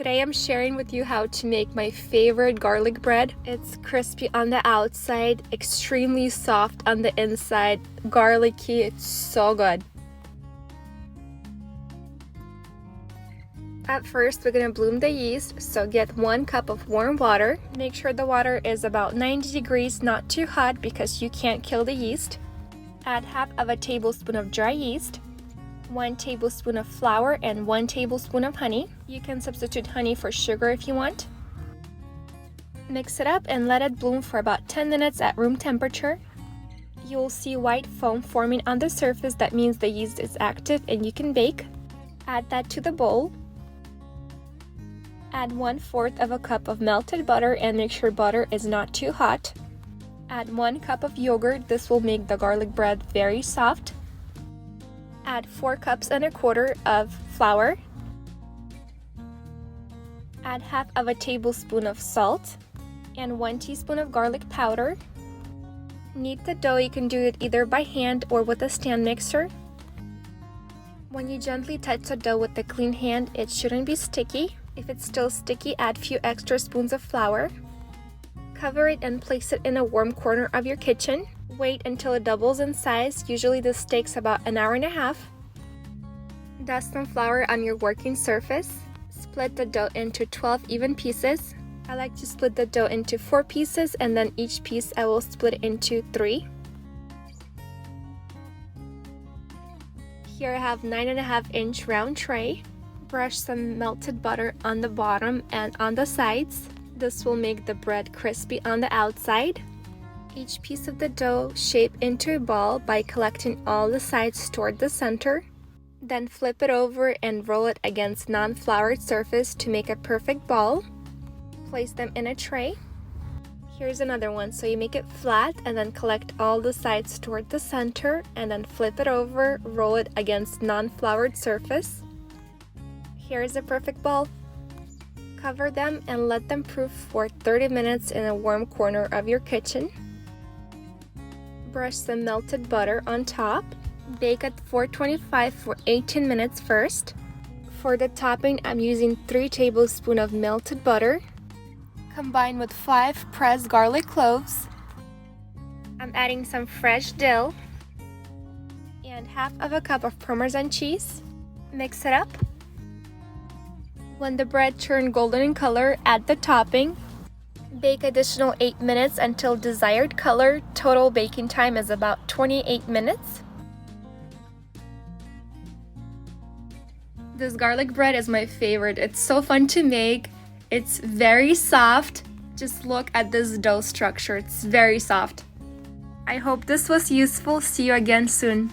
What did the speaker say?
Today I'm sharing with you how to make my favorite garlic bread. It's crispy on the outside, extremely soft on the inside, garlicky, it's so good. At first, we're going to bloom the yeast, so get 1 cup of warm water. Make sure the water is about 90 degrees, not too hot because you can't kill the yeast. Add half of a tablespoon of dry yeast, 1 tablespoon of flour, and 1 tablespoon of honey. You can substitute honey for sugar if you want. Mix it up and let it bloom for about 10 minutes at room temperature. You'll see white foam forming on the surface. That means the yeast is active and you can bake. Add that to the bowl. Add 1/4 of a cup of melted butter and make sure butter is not too hot. Add 1 cup of yogurt. This will make the garlic bread very soft. Add 4 cups and a quarter of flour. Add half of a tablespoon of salt and 1 teaspoon of garlic powder. Knead the dough. You can do it either by hand or with a stand mixer. When you gently touch the dough with a clean hand, it shouldn't be sticky. If it's still sticky, add a few extra spoons of flour. Cover it and place it in a warm corner of your kitchen. Wait until it doubles in size. Usually this takes about an hour and a half. Dust some flour on your working surface. Split the dough into 12 even pieces. I like to split the dough into 4 pieces, and then each piece I will split into 3. Here I have 9.5-inch round tray. Brush some melted butter on the bottom and on the sides. This will make the bread crispy on the outside. Each piece of the dough shape into a ball by collecting all the sides toward the center. Then flip it over and roll it against non-floured surface to make a perfect ball. Place them in a tray. Here's another one. So you make it flat and then collect all the sides toward the center and then flip it over, roll it against non-floured surface. Here's a perfect ball. Cover them and let them proof for 30 minutes in a warm corner of your kitchen. Brush some melted butter on top. Bake at 425 for 18 minutes first. For the topping, I'm using 3 tablespoons of melted butter combined with 5 pressed garlic cloves. I'm adding some fresh dill and half of a cup of Parmesan cheese. Mix it up. When the bread turns golden in color, add the topping. Bake additional 8 minutes until desired color. Total baking time is about 28 minutes. This garlic bread is my favorite. It's so fun to make. It's very soft. Just look at this dough structure. It's very soft. I hope this was useful. See you again soon.